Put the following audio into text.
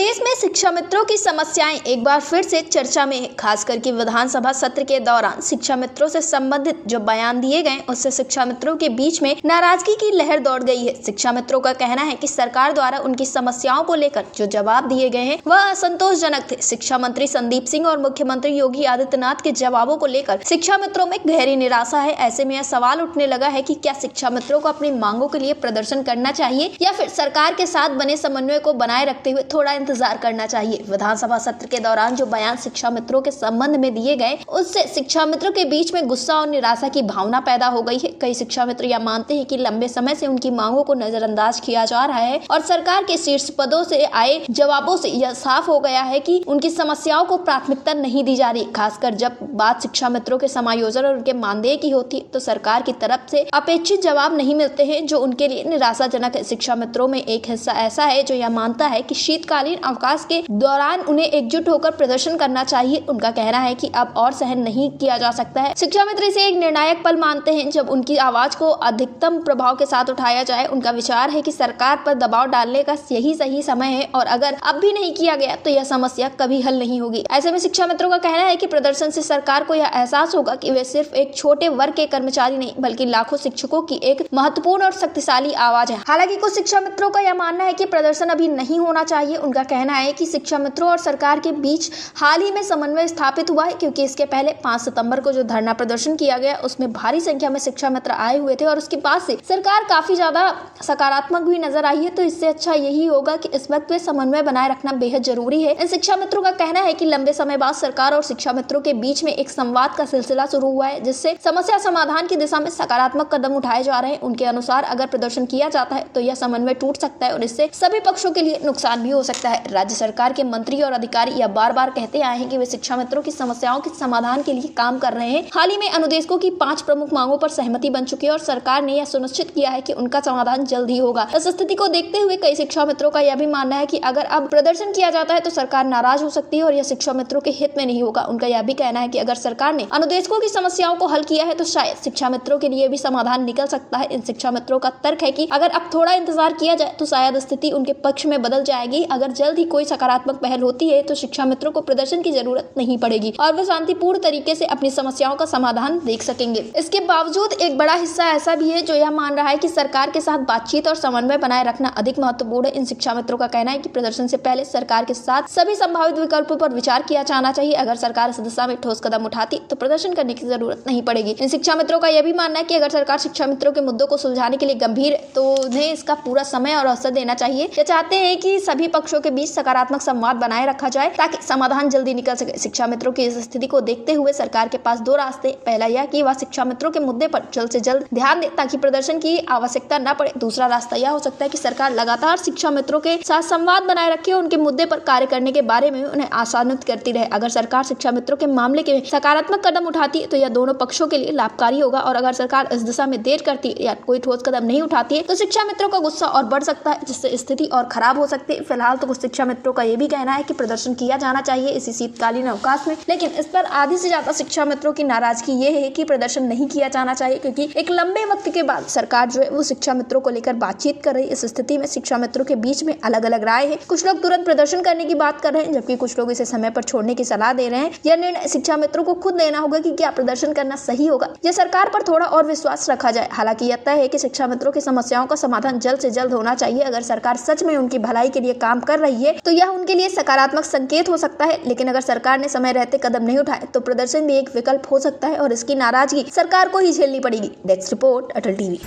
प्रदेश में शिक्षा मित्रों की समस्याएं एक बार फिर से चर्चा में है। खास करके विधानसभा सत्र के दौरान शिक्षा मित्रों से संबंधित जो बयान दिए गए उससे शिक्षा मित्रों के बीच में नाराजगी की लहर दौड़ गई है। शिक्षा मित्रों का कहना है कि सरकार द्वारा उनकी समस्याओं को लेकर जो जवाब दिए गए हैं वह असंतोषजनक थे। शिक्षा मंत्री संदीप सिंह और मुख्यमंत्री योगी आदित्यनाथ के जवाबों को लेकर शिक्षा मित्रों में गहरी निराशा है। ऐसे में यह सवाल उठने लगा है कि क्या शिक्षा मित्रों को अपनी मांगों के लिए प्रदर्शन करना चाहिए या फिर सरकार के साथ बने समन्वय को बनाए रखते हुए थोड़ा इंतजार करना चाहिए। विधानसभा सत्र के दौरान जो बयान शिक्षा मित्रों के संबंध में दिए गए उससे शिक्षा मित्रों के बीच में गुस्सा और निराशा की भावना पैदा हो गई है। कई शिक्षा मित्र यह मानते हैं कि लंबे समय से उनकी मांगों को नजरअंदाज किया जा रहा है और सरकार के शीर्ष पदों से आए जवाबों से यह साफ हो गया है कि उनकी समस्याओं को प्राथमिकता नहीं दी जा रही। खासकर जब बात शिक्षा मित्रों के समायोजन और उनके मानदेय की होती है तो सरकार की तरफ से अपेक्षित जवाब नहीं मिलते हैं, जो उनके लिए निराशाजनक है। शिक्षा मित्रों में एक हिस्सा ऐसा है जो यह मानता है कि शीतकालीन अवकाश के दौरान उन्हें एकजुट होकर प्रदर्शन करना चाहिए। उनका कहना है कि अब और सहन नहीं किया जा सकता है। शिक्षा मित्र इसे एक निर्णायक पल मानते हैं जब उनकी आवाज को अधिकतम प्रभाव के साथ उठाया जाए। उनका विचार है कि सरकार पर दबाव डालने का यही सही समय है और अगर अब भी नहीं किया गया तो यह समस्या कभी हल नहीं होगी। ऐसे में शिक्षा मित्रों का कहना है कि प्रदर्शन से सरकार को यह एहसास होगा कि वे सिर्फ एक छोटे वर्ग के कर्मचारी नहीं बल्कि लाखों शिक्षकों की एक महत्वपूर्ण और शक्तिशाली आवाज है। हालांकि कुछ शिक्षा मित्रों का यह मानना है कि प्रदर्शन अभी नहीं होना चाहिए। उनका कहना है कि शिक्षा मित्रों और सरकार के बीच हाल ही में समन्वय स्थापित हुआ है, क्योंकि इसके पहले 5 सितंबर को जो धरना प्रदर्शन किया गया उसमें भारी संख्या में शिक्षा मित्र आए हुए थे और उसके बाद से सरकार काफी ज्यादा सकारात्मक भी नजर आई है। तो इससे अच्छा यही होगा कि इस वक्त वे समन्वय बनाए रखना बेहद जरूरी है। इन शिक्षा मित्रों का कहना है कि लंबे समय बाद सरकार और शिक्षा मित्रों के बीच में एक संवाद का सिलसिला शुरू हुआ है, जिससे समस्या समाधान की दिशा में सकारात्मक कदम उठाए जा रहे हैं। उनके अनुसार अगर प्रदर्शन किया जाता है तो यह समन्वय टूट सकता है और इससे सभी पक्षों के लिए नुकसान भी हो सकता है। राज्य सरकार के मंत्री और अधिकारी यह बार बार कहते आए हैं कि वे शिक्षा मित्रों की समस्याओं के समाधान के लिए काम कर रहे हैं। हाल ही में अनुदेशकों की 5 प्रमुख मांगों पर सहमति बन चुकी है और सरकार ने यह सुनिश्चित किया है कि उनका समाधान जल्द ही होगा। इस स्थिति को देखते हुए कई शिक्षा मित्रों का यह भी मानना है कि अगर अब प्रदर्शन किया जाता है तो सरकार नाराज हो सकती है और यह शिक्षा मित्रों के हित में नहीं होगा। उनका यह भी कहना है कि अगर सरकार ने अनुदेशकों की समस्याओं को हल किया है तो शायद शिक्षा मित्रों के लिए भी समाधान निकल सकता है। इन शिक्षा मित्रों का तर्क है कि अगर अब थोड़ा इंतजार किया जाए तो शायद स्थिति उनके पक्ष में बदल जाएगी। अगर जल्द ही कोई सकारात्मक पहल होती है तो शिक्षा मित्रों को प्रदर्शन की जरूरत नहीं पड़ेगी और वे शांतिपूर्ण तरीके से अपनी समस्याओं का समाधान देख सकेंगे। इसके बावजूद एक बड़ा हिस्सा ऐसा भी है जो यह मान रहा है कि सरकार के साथ बातचीत और समन्वय बनाए रखना अधिक महत्वपूर्ण है। इन शिक्षा मित्रों का कहना है कि प्रदर्शन से पहले सरकार के साथ सभी संभावित विकल्पों पर विचार किया जाना चाहिए। अगर सरकार इस दिशा में ठोस कदम उठाती तो प्रदर्शन करने की जरूरत नहीं पड़ेगी। इन शिक्षा मित्रों का यह भी मानना है कि अगर सरकार शिक्षा मित्रों के मुद्दों को सुलझाने के लिए गंभीर है तो उन्हें इसका पूरा समय और अवसर देना चाहिए। ये चाहते हैं कि सभी पक्षों के बीच सकारात्मक संवाद बनाए रखा जाए ताकि समाधान जल्दी निकल सके। शिक्षा मित्रों की इस स्थिति को देखते हुए सरकार के पास 2 रास्ते। पहला यह कि वह शिक्षा मित्रों के मुद्दे पर जल्द से जल्द ध्यान दे ताकि प्रदर्शन की आवश्यकता न पड़े। दूसरा रास्ता यह हो सकता है कि सरकार लगातार शिक्षा मित्रों के साथ संवाद बनाए रखे और उनके मुद्दे पर कार्य करने के बारे में उन्हें आशान्वित करती रहे। अगर सरकार शिक्षा मित्रों के मामले के सकारात्मक कदम उठाती है तो यह दोनों पक्षों के लिए लाभकारी होगा और अगर सरकार इस दिशा में देर करती है या कोई ठोस कदम नहीं उठाती है तो शिक्षा मित्रों का गुस्सा और बढ़ सकता है, जिससे स्थिति और खराब हो सकती है। फिलहाल तो कुछ शिक्षा मित्रों का यह भी कहना है कि प्रदर्शन किया जाना चाहिए इसी शीतकालीन अवकाश में, लेकिन इस पर आधी से ज्यादा शिक्षा मित्रों की नाराजगी ये है कि प्रदर्शन नहीं किया जाना चाहिए, क्योंकि एक लंबे वक्त के बाद सरकार जो है वो शिक्षा मित्रों को लेकर बातचीत कर रही है। इस स्थिति में शिक्षा मित्रों के बीच में अलग अलग राय है। कुछ लोग तुरंत प्रदर्शन करने की बात कर रहे हैं जबकि कुछ लोग इसे समय पर छोड़ने की सलाह दे रहे हैं। यह निर्णय शिक्षा मित्रों को खुद लेना होगा कि क्या प्रदर्शन करना सही होगा या सरकार पर थोड़ा और विश्वास रखा जाए। हालांकि यह तय है कि शिक्षा मित्रों की समस्याओं का समाधान जल्द से जल्द होना चाहिए। अगर सरकार सच में उनकी भलाई के लिए काम कर रही है तो यह उनके लिए सकारात्मक संकेत हो सकता है, लेकिन अगर सरकार ने समय रहते कदम नहीं उठाए तो प्रदर्शन भी एक विकल्प हो सकता है और इसकी नाराजगी सरकार को ही झेलनी पड़ेगी। डेस्क रिपोर्ट, अटल टीवी।